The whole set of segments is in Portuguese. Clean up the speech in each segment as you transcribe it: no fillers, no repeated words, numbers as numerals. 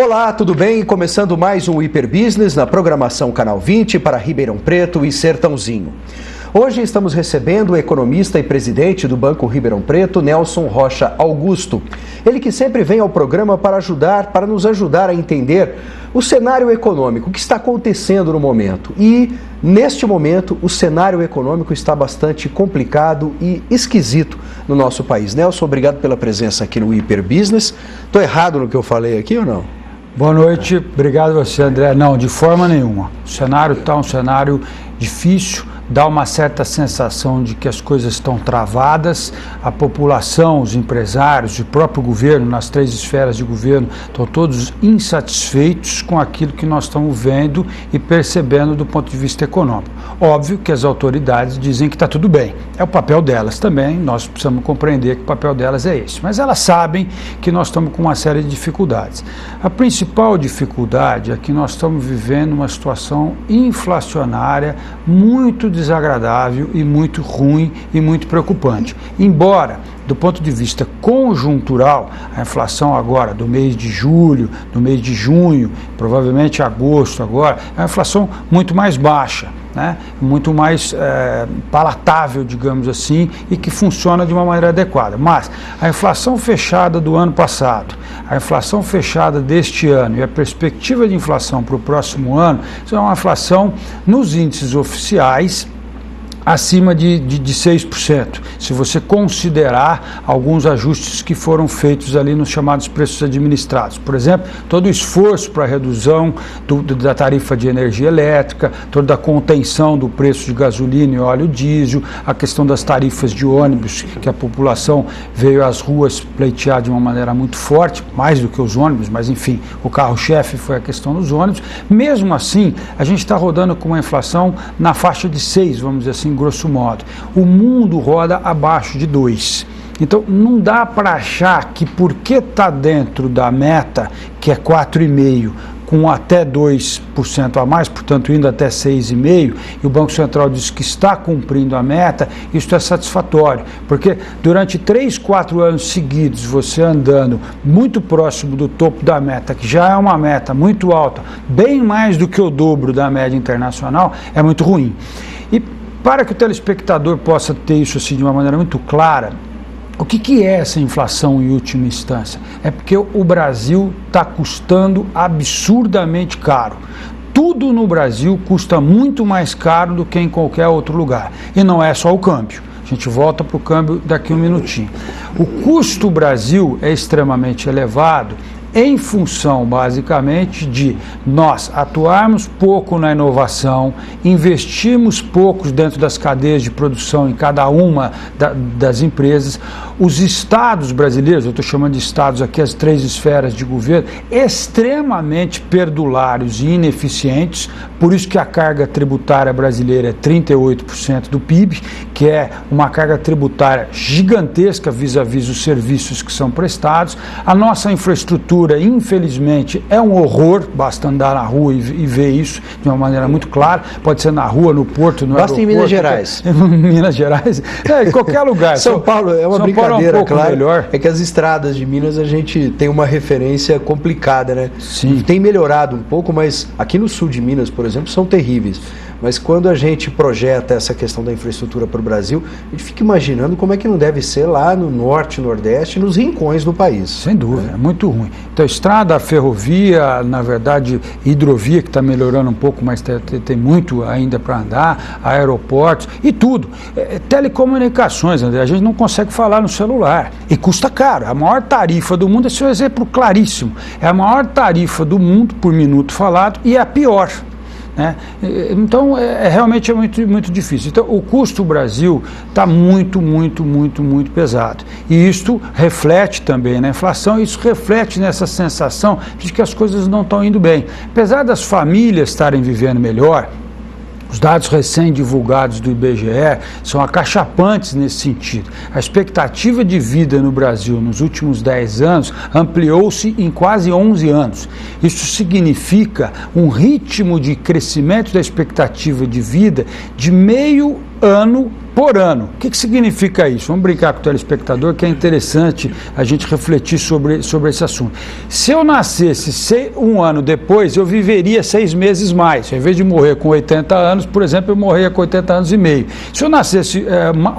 Olá, tudo bem? Começando mais um Hiper Business na programação Canal 20 para Ribeirão Preto e Sertãozinho. Hoje estamos recebendo o economista e presidente do Banco Ribeirão Preto, Nelson Rocha Augusto. Ele que sempre vem ao programa para nos ajudar a entender o cenário econômico, o que está acontecendo no momento. E, neste momento, o cenário econômico está bastante complicado e esquisito no nosso país. Nelson, obrigado pela presença aqui no Hiper Business. Estou errado no que eu falei aqui ou não? Boa noite, obrigado a você, André. Não, de forma nenhuma. O cenário está um cenário difícil, dá uma certa sensação de que as coisas estão travadas, a população, os empresários, o próprio governo, nas três esferas de governo, estão todos insatisfeitos com aquilo que nós estamos vendo e percebendo do ponto de vista econômico. Óbvio que as autoridades dizem que está tudo bem, é o papel delas também, nós precisamos compreender que o papel delas é esse, mas elas sabem que nós estamos com uma série de dificuldades. A principal dificuldade é que nós estamos vivendo uma situação inflacionária muito desagradável e muito ruim e muito preocupante. Embora, do ponto de vista conjuntural, a inflação agora do mês de julho, do mês de junho, provavelmente agosto agora, é uma inflação muito mais baixa, né? Muito mais palatável, digamos assim, e que funciona de uma maneira adequada. Mas a inflação fechada do ano passado, a inflação fechada deste ano e a perspectiva de inflação para o próximo ano, isso é uma inflação nos índices oficiais acima de 6%, se você considerar alguns ajustes que foram feitos ali nos chamados preços administrados. Por exemplo, todo o esforço para a redução da tarifa de energia elétrica, toda a contenção do preço de gasolina e óleo diesel, a questão das tarifas de ônibus, que a população veio às ruas pleitear de uma maneira muito forte, mais do que os ônibus, mas enfim, o carro-chefe foi a questão dos ônibus. Mesmo assim, a gente está rodando com uma inflação na faixa de 6, vamos dizer assim, grosso modo. O mundo roda abaixo de 2. Então, não dá para achar que porque está dentro da meta, que é 4,5%, com até 2% a mais, portanto, indo até 6,5%, e o Banco Central diz que está cumprindo a meta, isso é satisfatório, porque durante 3, 4 anos seguidos, você andando muito próximo do topo da meta, que já é uma meta muito alta, bem mais do que o dobro da média internacional, é muito ruim. E para que o telespectador possa ter isso assim de uma maneira muito clara, o que é essa inflação em última instância? É porque o Brasil está custando absurdamente caro. Tudo no Brasil custa muito mais caro do que em qualquer outro lugar. E não é só o câmbio. A gente volta para o câmbio daqui a um minutinho. O custo Brasil é extremamente elevado em função, basicamente, de nós atuarmos pouco na inovação, investirmos pouco dentro das cadeias de produção em cada uma das empresas. Os estados brasileiros, eu estou chamando de estados aqui, as três esferas de governo, extremamente perdulários e ineficientes, por isso que a carga tributária brasileira é 38% do PIB, que é uma carga tributária gigantesca vis-à-vis os serviços que são prestados. A nossa infraestrutura, infelizmente, é um horror, basta andar na rua e ver isso de uma maneira muito clara, pode ser na rua, no porto, no aeroporto. Basta em Minas Gerais. Minas Gerais, em qualquer lugar. São Paulo é uma brincadeira, um claro, melhor. É que as estradas de Minas a gente tem uma referência complicada, né? Sim. Tem melhorado um pouco, mas aqui no sul de Minas, por exemplo, são terríveis. Mas quando a gente projeta essa questão da infraestrutura para o Brasil, a gente fica imaginando como é que não deve ser lá no norte, nordeste, nos rincões do país. Sem dúvida, é muito ruim. Então, estrada, ferrovia, na verdade, hidrovia, que está melhorando um pouco, mas tem muito ainda para andar, aeroportos e tudo. Telecomunicações, André, a gente não consegue falar no celular e custa caro. A maior tarifa do mundo, esse é um exemplo claríssimo, é a maior tarifa do mundo por minuto falado e é a pior. Né? Então, realmente é muito difícil. Então, o custo Brasil está muito pesado. E isto reflete também na inflação, isso reflete nessa sensação de que as coisas não estão indo bem. Apesar das famílias estarem vivendo melhor, os dados recém-divulgados do IBGE são acachapantes nesse sentido. A expectativa de vida no Brasil nos últimos 10 anos ampliou-se em quase 11 anos. Isso significa um ritmo de crescimento da expectativa de vida de meio ano por ano. O que significa isso? Vamos brincar com o telespectador, que é interessante a gente refletir sobre esse assunto. Se eu nascesse um ano depois, eu viveria 6 meses mais. Ao invés de morrer com 80 anos, por exemplo, eu morria com 80 anos e meio. Se eu nascesse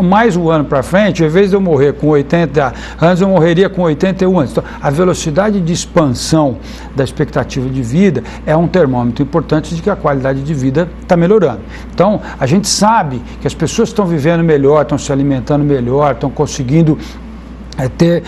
mais um ano para frente, ao invés de eu morrer com 80 anos, eu morreria com 81 anos. Então, a velocidade de expansão da expectativa de vida é um termômetro importante de que a qualidade de vida está melhorando. Então, a gente sabe que as pessoas estão vivendo melhor, estão se alimentando melhor, estão conseguindo ter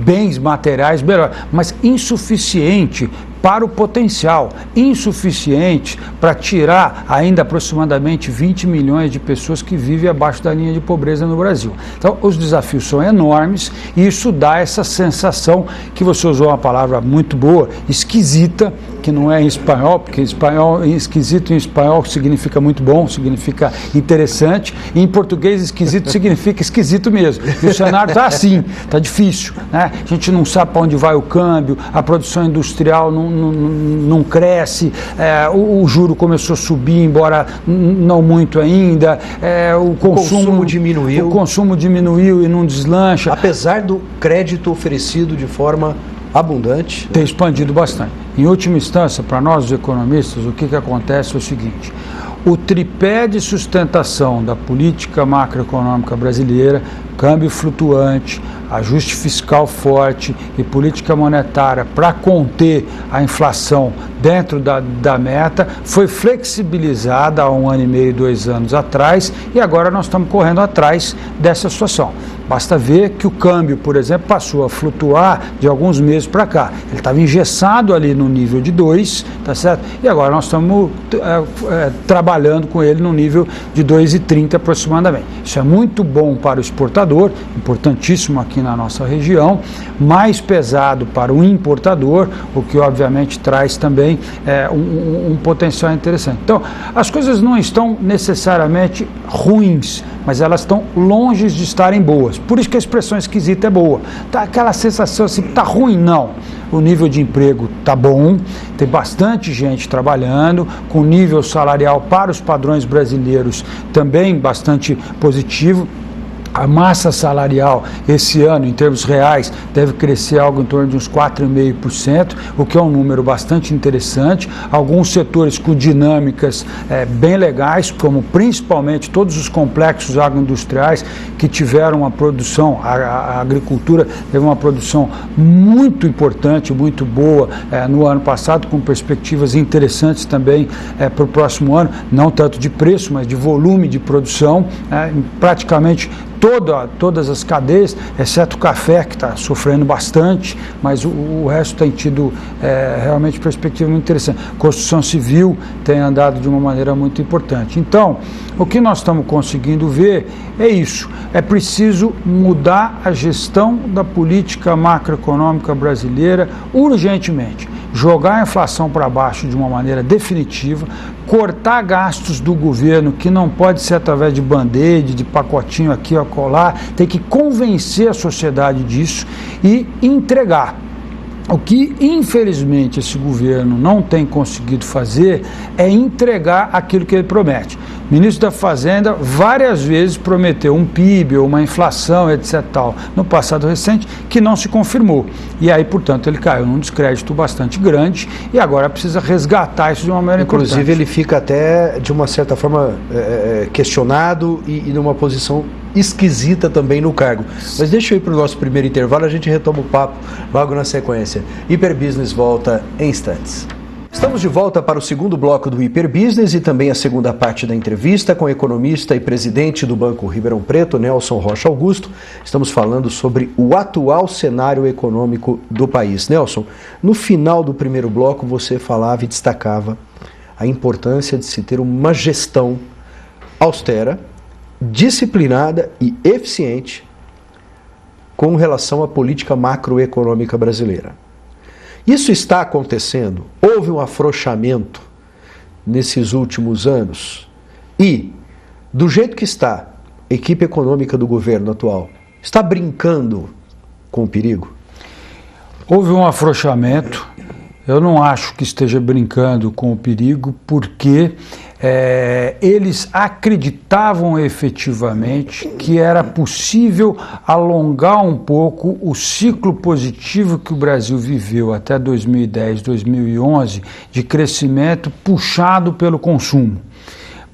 bens materiais melhor, mas insuficiente para o potencial, insuficiente para tirar ainda aproximadamente 20 milhões de pessoas que vivem abaixo da linha de pobreza no Brasil. Então, os desafios são enormes e isso dá essa sensação que você usou uma palavra muito boa, esquisita, que não é em espanhol, porque esquisito em espanhol significa muito bom, significa interessante, e em português esquisito significa esquisito mesmo. E o cenário está assim, está difícil, né? A gente não sabe para onde vai o câmbio, a produção industrial não cresce, o juro começou a subir, embora não muito ainda, o consumo diminuiu e não deslancha. Apesar do crédito oferecido de forma abundante. Tem expandido bastante. Em última instância, para nós os economistas, o que acontece é o seguinte: o tripé de sustentação da política macroeconômica brasileira, câmbio flutuante, ajuste fiscal forte e política monetária para conter a inflação dentro da meta, foi flexibilizada há 1 ano e meio, 2 anos atrás, e agora nós estamos correndo atrás dessa situação. Basta ver que o câmbio, por exemplo, passou a flutuar de alguns meses para cá. Ele estava engessado ali no nível de 2, tá certo? E agora nós estamos trabalhando com ele no nível de 2,30 aproximadamente. Isso é muito bom para o exportador, importantíssimo aqui na nossa região, mais pesado para o importador, o que obviamente traz também um potencial interessante. Então, as coisas não estão necessariamente ruins, mas elas estão longe de estarem boas. Por isso que a expressão esquisita é boa. Tá aquela sensação assim que tá ruim, não. O nível de emprego tá bom, tem bastante gente trabalhando, com nível salarial para os padrões brasileiros também bastante positivo. A massa salarial esse ano, em termos reais, deve crescer algo em torno de uns 4,5%, o que é um número bastante interessante. Alguns setores com dinâmicas bem legais, como principalmente todos os complexos agroindustriais que tiveram uma produção, a agricultura teve uma produção muito importante, muito boa no ano passado, com perspectivas interessantes também para o próximo ano, não tanto de preço, mas de volume de produção, praticamente todas as cadeias, exceto o café, que está sofrendo bastante, mas o resto tem tido realmente perspectiva muito interessante. Construção civil tem andado de uma maneira muito importante. Então, o que nós estamos conseguindo ver é isso. É preciso mudar a gestão da política macroeconômica brasileira urgentemente. Jogar a inflação para baixo de uma maneira definitiva, cortar gastos do governo, que não pode ser através de band-aid, de pacotinho aqui ou acolá, tem que convencer a sociedade disso e entregar. O que, infelizmente, esse governo não tem conseguido fazer é entregar aquilo que ele promete. O ministro da Fazenda várias vezes prometeu um PIB ou uma inflação, etc. tal, no passado recente, que não se confirmou. E aí, portanto, ele caiu num descrédito bastante grande e agora precisa resgatar isso de uma maneira importante. Inclusive, ele fica até, de uma certa forma, questionado e numa posição esquisita também no cargo. Mas deixa eu ir para o nosso primeiro intervalo, a gente retoma o papo logo na sequência. Hiperbusiness volta em instantes. Estamos de volta para o segundo bloco do Hiperbusiness e também a segunda parte da entrevista com o economista e presidente do Banco Ribeirão Preto, Nelson Rocha Augusto. Estamos falando sobre o atual cenário econômico do país. Nelson, no final do primeiro bloco você falava e destacava a importância de se ter uma gestão austera, disciplinada e eficiente com relação à política macroeconômica brasileira. Isso está acontecendo? Houve um afrouxamento nesses últimos anos? E, do jeito que está, a equipe econômica do governo atual está brincando com o perigo? Houve um afrouxamento. Eu não acho que esteja brincando com o perigo, porque eles acreditavam efetivamente que era possível alongar um pouco o ciclo positivo que o Brasil viveu até 2010, 2011, de crescimento puxado pelo consumo.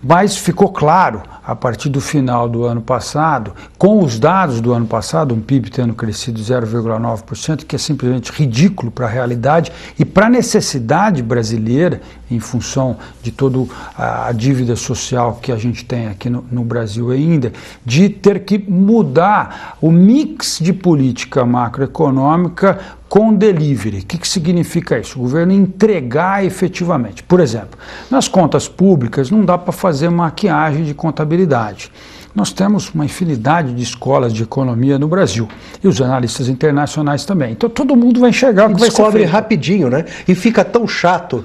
Mas ficou claro, a partir do final do ano passado, com os dados do ano passado, um PIB tendo crescido 0,9%, que é simplesmente ridículo para a realidade e para a necessidade brasileira, em função de toda a dívida social que a gente tem aqui no Brasil ainda, de ter que mudar o mix de política macroeconômica com delivery. O que significa isso? O governo entregar efetivamente. Por exemplo, nas contas públicas não dá para fazer maquiagem de contabilidade. Nós temos uma infinidade de escolas de economia no Brasil e os analistas internacionais também. Então todo mundo vai enxergar o que vai ser feito. Descobre rapidinho, né? E fica tão chato.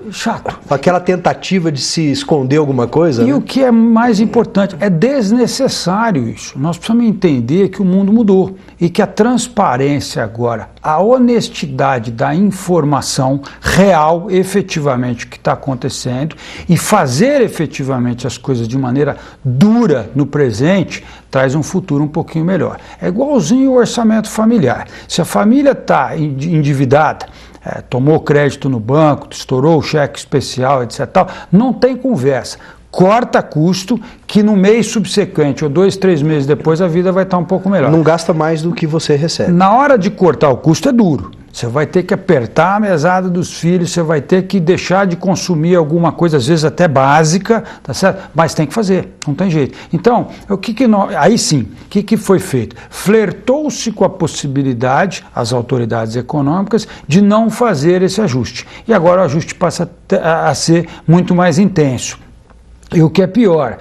Aquela tentativa de se esconder alguma coisa. E né? O que é mais importante, é desnecessário isso. Nós precisamos entender que o mundo mudou e que a transparência agora, a honestidade da informação real, efetivamente, o que está acontecendo e fazer efetivamente as coisas de maneira dura no presente, traz um futuro um pouquinho melhor. É igualzinho o orçamento familiar. Se a família está endividada, tomou crédito no banco, estourou o cheque especial, etc., não tem conversa. Corta custo, que no mês subsequente, ou 2, 3 meses depois, a vida vai estar um pouco melhor. Não gasta mais do que você recebe. Na hora de cortar o custo é duro. Você vai ter que apertar a mesada dos filhos, você vai ter que deixar de consumir alguma coisa, às vezes até básica, tá certo? Mas tem que fazer, não tem jeito. Então, aí sim, o que foi feito? Flertou-se com a possibilidade, as autoridades econômicas, de não fazer esse ajuste. E agora o ajuste passa a ser muito mais intenso. E o que é pior,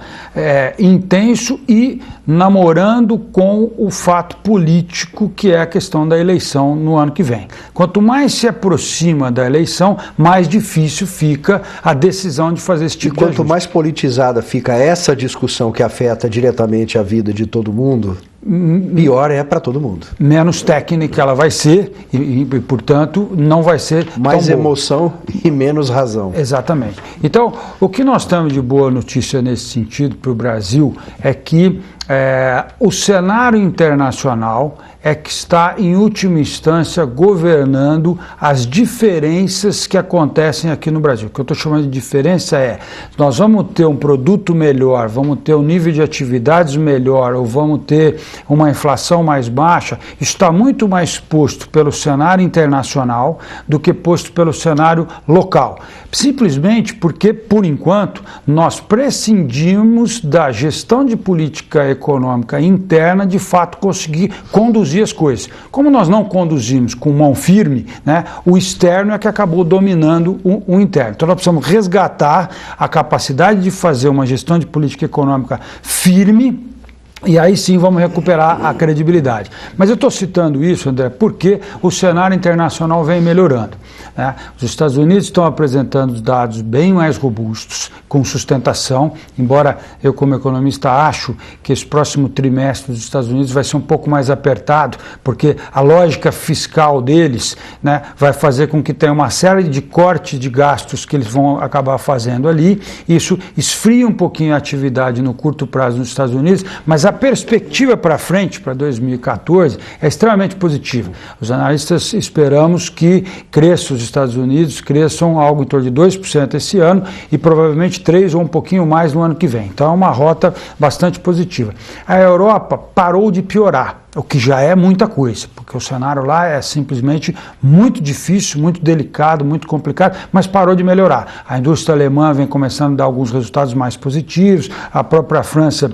intenso e namorando com o fato político, que é a questão da eleição no ano que vem. Quanto mais se aproxima da eleição, mais difícil fica a decisão de fazer esse tipo de ajuste. Quanto mais politizada fica essa discussão que afeta diretamente a vida de todo mundo, pior é para todo mundo. Menos técnica ela vai ser e, portanto, não vai ser mais emoção e menos razão. Exatamente. Então, o que nós temos de boa notícia nesse sentido para o Brasil é que o cenário internacional é que está, em última instância, governando as diferenças que acontecem aqui no Brasil. O que eu estou chamando de diferença nós vamos ter um produto melhor, vamos ter um nível de atividades melhor, ou vamos ter uma inflação mais baixa. Isso está muito mais posto pelo cenário internacional do que posto pelo cenário local. Simplesmente porque, por enquanto, nós prescindimos da gestão de política econômica interna, de fato, conseguir conduzir as coisas. Como nós não conduzimos com mão firme, né, o externo é que acabou dominando o interno. Então nós precisamos resgatar a capacidade de fazer uma gestão de política econômica firme, e aí sim vamos recuperar a credibilidade. Mas eu estou citando isso, André, porque o cenário internacional vem melhorando, né? Os Estados Unidos estão apresentando dados bem mais robustos, com sustentação, embora eu, como economista, acho que esse próximo trimestre dos Estados Unidos vai ser um pouco mais apertado, porque a lógica fiscal deles, né, vai fazer com que tenha uma série de cortes de gastos que eles vão acabar fazendo ali. Isso esfria um pouquinho a atividade no curto prazo nos Estados Unidos, mas a perspectiva para frente, para 2014, é extremamente positiva. Os analistas esperamos que os Estados Unidos cresçam algo em torno de 2% esse ano e provavelmente 3% ou um pouquinho mais no ano que vem. Então é uma rota bastante positiva. A Europa parou de piorar, o que já é muita coisa, porque o cenário lá é simplesmente muito difícil, muito delicado, muito complicado, mas parou de melhorar. A indústria alemã vem começando a dar alguns resultados mais positivos, a própria França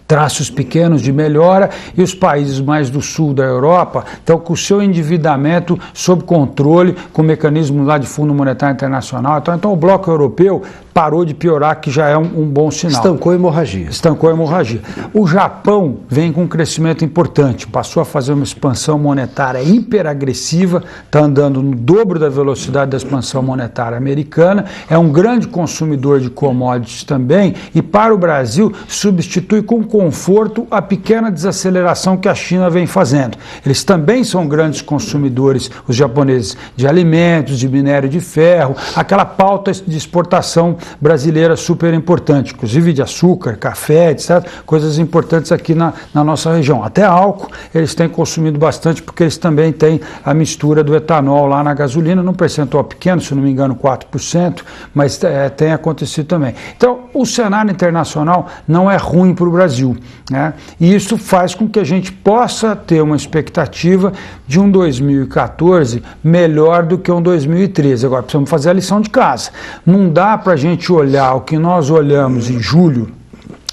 traços pequenos de melhora, e os países mais do sul da Europa estão com o seu endividamento sob controle, com o mecanismo lá de Fundo Monetário Internacional. Então o bloco europeu parou de piorar, que já é um bom sinal. Estancou a hemorragia. Estancou a hemorragia. O Japão vem com um crescimento importante, passou a fazer uma expansão monetária hiperagressiva, está andando no dobro da velocidade da expansão monetária americana, é um grande consumidor de commodities também, e para o Brasil substitui com conforto a pequena desaceleração que a China vem fazendo. Eles também são grandes consumidores, os japoneses, de alimentos, de minério de ferro, aquela pauta de exportação brasileira super importante, inclusive de açúcar, café, etc., coisas importantes aqui na nossa região. Até álcool eles têm consumido bastante, porque eles também têm a mistura do etanol lá na gasolina, num percentual pequeno, se não me engano 4%, mas tem acontecido também. Então, o cenário internacional não é ruim para o Brasil, né? E isso faz com que a gente possa ter uma expectativa de um 2014 melhor do que um 2013. Agora, precisamos fazer a lição de casa. Não dá para a gente olhar o que nós olhamos em julho,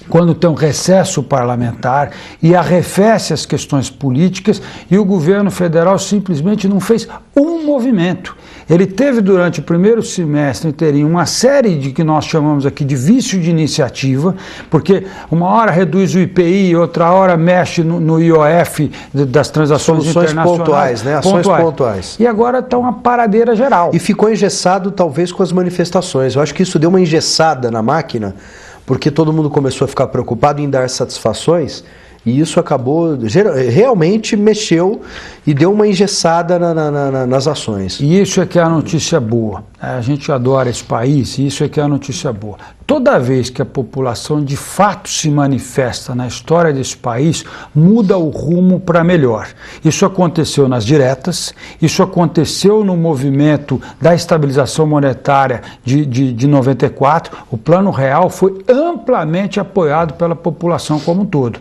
quando tem um recesso parlamentar e arrefece as questões políticas, e o governo federal simplesmente não fez um movimento. Ele teve durante o primeiro semestre inteirinho uma série de que nós chamamos aqui de vício de iniciativa, porque uma hora reduz o IPI, outra hora mexe no IOF das transações internacionais. Pontuais, né? Ações pontuais. E agora está uma paradeira geral. E ficou engessado talvez com as manifestações. Eu acho que isso deu uma engessada na máquina, porque todo mundo começou a ficar preocupado em dar satisfações, e isso acabou, realmente mexeu e deu uma engessada nas ações. E isso é que é a notícia boa. A gente adora esse país, e isso é que é a notícia boa. Toda vez que a população de fato se manifesta na história desse país, muda o rumo para melhor. Isso aconteceu nas diretas, isso aconteceu no movimento da estabilização monetária de 94. O Plano Real foi amplamente apoiado pela população como um todo.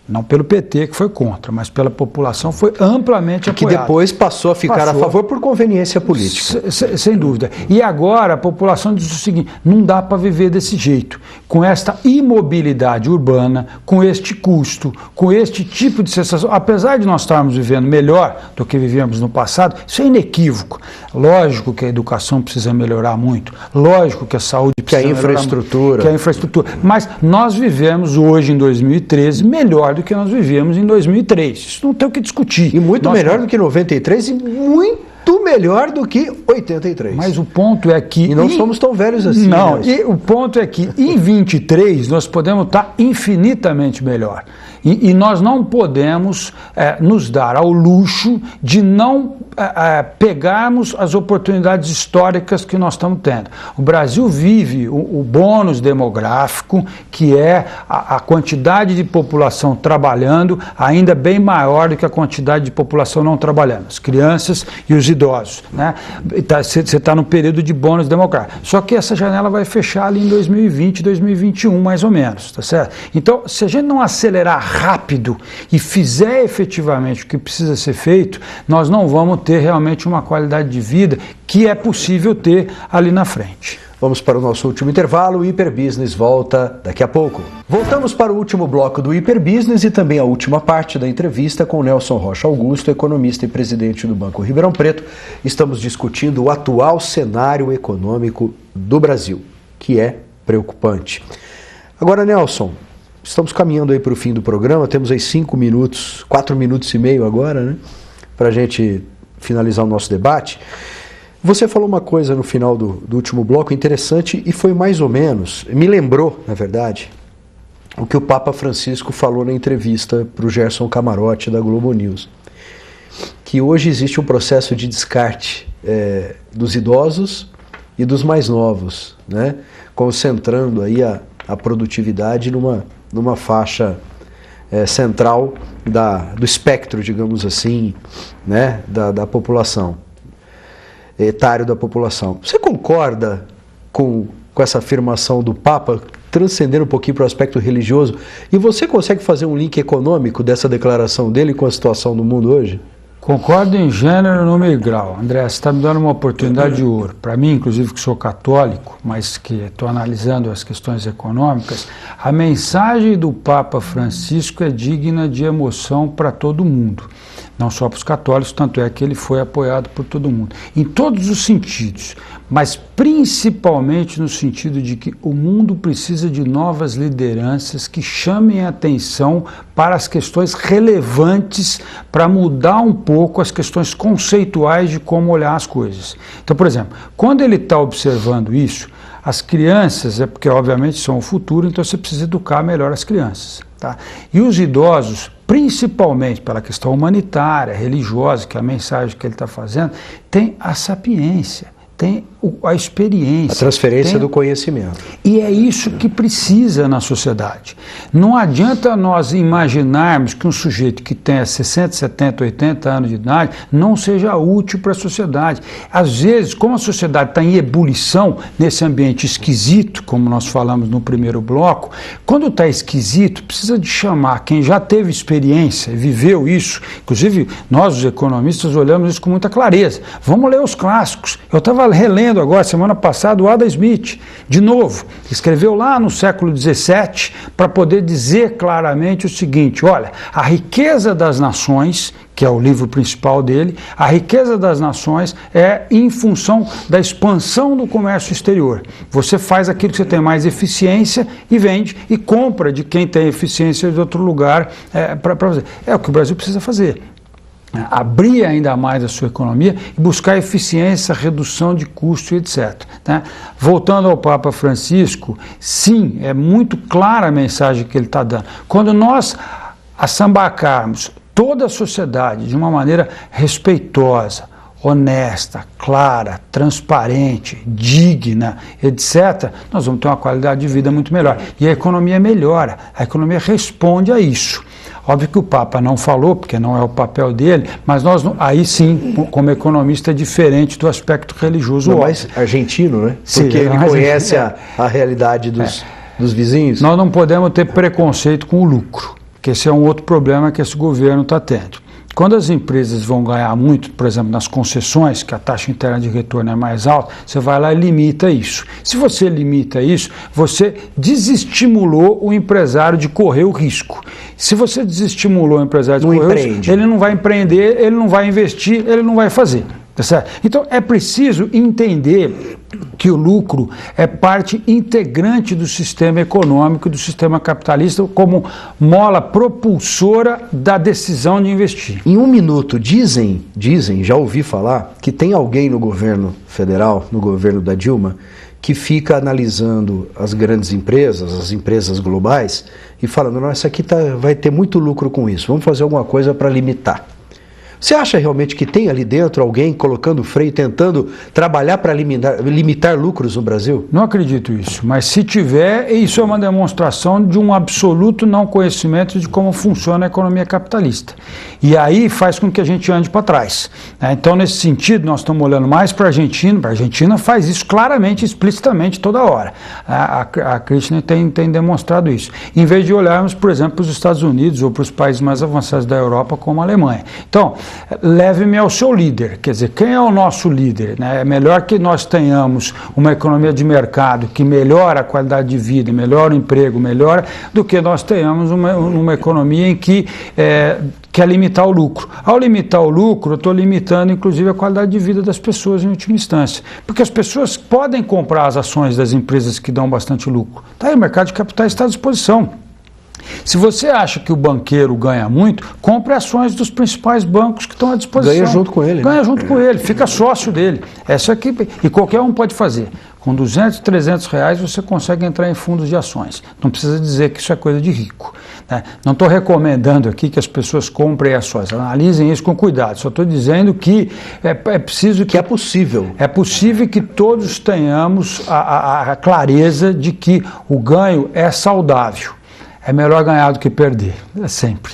Não pelo PT, que foi contra, mas pela população foi amplamente apoiado. Que depois passou a ficar a favor por conveniência política. Sem dúvida. E agora a população diz o seguinte: não dá para viver desse jeito, com esta imobilidade urbana, com este custo, com este tipo de sensação. Apesar de nós estarmos vivendo melhor do que vivíamos no passado, isso é inequívoco. Lógico que a educação precisa melhorar muito, lógico que a saúde precisa melhorar muito, que a infraestrutura. Mas nós vivemos hoje, em 2013, melhor do que nós vivíamos em 2003. Isso não tem o que discutir. E muito melhor do que 93 e muito melhor do que 83. Mas o ponto é que... E não somos tão velhos assim. Não, e o ponto é que em 23 nós podemos estar infinitamente melhor. E nós não podemos nos dar ao luxo de não pegarmos as oportunidades históricas que nós estamos tendo. O Brasil vive o bônus demográfico, que é a quantidade de população trabalhando ainda bem maior do que a quantidade de população não trabalhando, as crianças e os idosos, né? Você está no período de bônus demográfico. Só que essa janela vai fechar ali em 2020, 2021, mais ou menos, tá certo? Então, se a gente não acelerar rápido e fizer efetivamente o que precisa ser feito, nós não vamos ter realmente uma qualidade de vida que é possível ter ali na frente. Vamos para o nosso último intervalo. O Hiperbusiness volta daqui a pouco. Voltamos para o último bloco do Hiperbusiness e também a última parte da entrevista com Nelson Rocha Augusto, economista e presidente do Banco Ribeirão Preto. Estamos discutindo o atual cenário econômico do Brasil, que é preocupante. Agora, Nelson, estamos caminhando aí para o fim do programa, temos aí 5 minutos, 4 minutos e meio agora, né, para a gente finalizar o nosso debate. Você falou uma coisa no final do último bloco interessante e foi mais ou menos, me lembrou, na verdade, o que o Papa Francisco falou na entrevista para o Gerson Camarote da Globo News, que hoje existe um processo de descarte dos idosos e dos mais novos, né, concentrando aí a produtividade numa faixa central do espectro, digamos assim, né, da população, etário da população. Você concorda com essa afirmação do Papa, transcendendo um pouquinho para o aspecto religioso, e você consegue fazer um link econômico dessa declaração dele com a situação do mundo hoje? Concordo em gênero, número e grau. André, você está me dando uma oportunidade de ouro. Para mim, inclusive, que sou católico, mas que estou analisando as questões econômicas, a mensagem do Papa Francisco é digna de emoção para todo mundo. Não só para os católicos, tanto é que ele foi apoiado por todo mundo. Em todos os sentidos, mas principalmente no sentido de que o mundo precisa de novas lideranças que chamem a atenção para as questões relevantes, para mudar um pouco as questões conceituais de como olhar as coisas. Então, por exemplo, quando ele está observando isso, as crianças, porque obviamente são o futuro, então você precisa educar melhor as crianças, tá? E os idosos, principalmente pela questão humanitária, religiosa, que é a mensagem que ele está fazendo, tem a sapiência, tem a experiência. A transferência do conhecimento. E é isso que precisa na sociedade. Não adianta nós imaginarmos que um sujeito que tenha 60, 70, 80 anos de idade não seja útil para a sociedade. Às vezes, como a sociedade está em ebulição, nesse ambiente esquisito, como nós falamos no primeiro bloco, quando está esquisito, precisa de chamar quem já teve experiência, viveu isso. Inclusive, nós, os economistas, olhamos isso com muita clareza. Vamos ler os clássicos. Eu estava relendo agora, semana passada, o Adam Smith, de novo, escreveu lá no século XVII para poder dizer claramente o seguinte: olha, a riqueza das nações, que é o livro principal dele, a riqueza das nações é em função da expansão do comércio exterior. Você faz aquilo que você tem mais eficiência e vende e compra de quem tem eficiência de outro lugar para fazer. É o que o Brasil precisa fazer. Abrir ainda mais a sua economia e buscar eficiência, redução de custo, etc. Né? Voltando ao Papa Francisco, sim, é muito clara a mensagem que ele está dando. Quando nós assambarcarmos toda a sociedade de uma maneira respeitosa, honesta, clara, transparente, digna, etc., nós vamos ter uma qualidade de vida muito melhor. E a economia melhora, a economia responde a isso. Óbvio que o Papa não falou, porque não é o papel dele, mas nós, aí sim, como economista, é diferente do aspecto religioso. Não, mais argentino, né? Porque ele conhece a realidade dos vizinhos. Nós não podemos ter preconceito com o lucro, que esse é um outro problema que esse governo está tendo. Quando as empresas vão ganhar muito, por exemplo, nas concessões, que a taxa interna de retorno é mais alta, você vai lá e limita isso. Se você limita isso, você desestimulou o empresário de correr o risco. Se você desestimulou o empresário de correr o risco, ele não vai empreender, ele não vai investir, ele não vai fazer. Tá certo? Então é preciso entender que o lucro é parte integrante do sistema econômico, do sistema capitalista, como mola propulsora da decisão de investir. Em um minuto, dizem, já ouvi falar, que tem alguém no governo federal, no governo da Dilma, que fica analisando as grandes empresas, as empresas globais, e falando, não, essa aqui vai ter muito lucro com isso, vamos fazer alguma coisa para limitar. Você acha realmente que tem ali dentro alguém colocando freio, tentando trabalhar para limitar lucros no Brasil? Não acredito isso, mas se tiver, isso é uma demonstração de um absoluto não conhecimento de como funciona a economia capitalista. E aí faz com que a gente ande para trás. Então, nesse sentido, nós estamos olhando mais para a Argentina. A Argentina faz isso claramente, explicitamente, toda hora. A Cristina tem demonstrado isso. Em vez de olharmos, por exemplo, para os Estados Unidos ou para os países mais avançados da Europa, como a Alemanha. Então, leve-me ao seu líder, quer dizer, quem é o nosso líder? Né? É melhor que nós tenhamos uma economia de mercado que melhora a qualidade de vida, melhora o emprego, melhora, do que nós tenhamos uma economia em que quer limitar o lucro. Ao limitar o lucro, eu estou limitando inclusive a qualidade de vida das pessoas em última instância, porque as pessoas podem comprar as ações das empresas que dão bastante lucro. Tá aí, o mercado de capitais está à disposição. Se você acha que o banqueiro ganha muito, compre ações dos principais bancos que estão à disposição. Ganha junto com ele. Ganha junto com ele, fica sócio dele. Essa aqui, e qualquer um pode fazer. Com 200, 300 reais você consegue entrar em fundos de ações. Não precisa dizer que isso é coisa de rico. Né? Não estou recomendando aqui que as pessoas comprem ações. Analisem isso com cuidado. Só estou dizendo que é preciso que... é possível. É possível que todos tenhamos a clareza de que o ganho é saudável. É melhor ganhar do que perder, é sempre.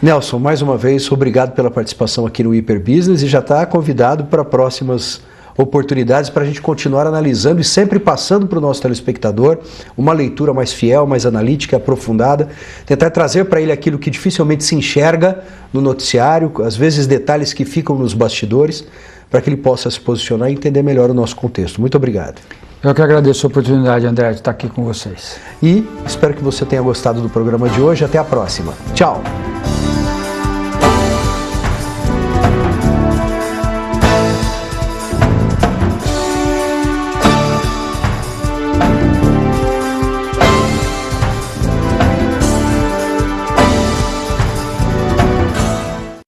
Nelson, mais uma vez, obrigado pela participação aqui no Hiperbusiness e já está convidado para próximas oportunidades para a gente continuar analisando e sempre passando para o nosso telespectador uma leitura mais fiel, mais analítica, aprofundada, tentar trazer para ele aquilo que dificilmente se enxerga no noticiário, às vezes detalhes que ficam nos bastidores, para que ele possa se posicionar e entender melhor o nosso contexto. Muito obrigado. Eu que agradeço a oportunidade, André, de estar aqui com vocês. E espero que você tenha gostado do programa de hoje. Até a próxima. Tchau!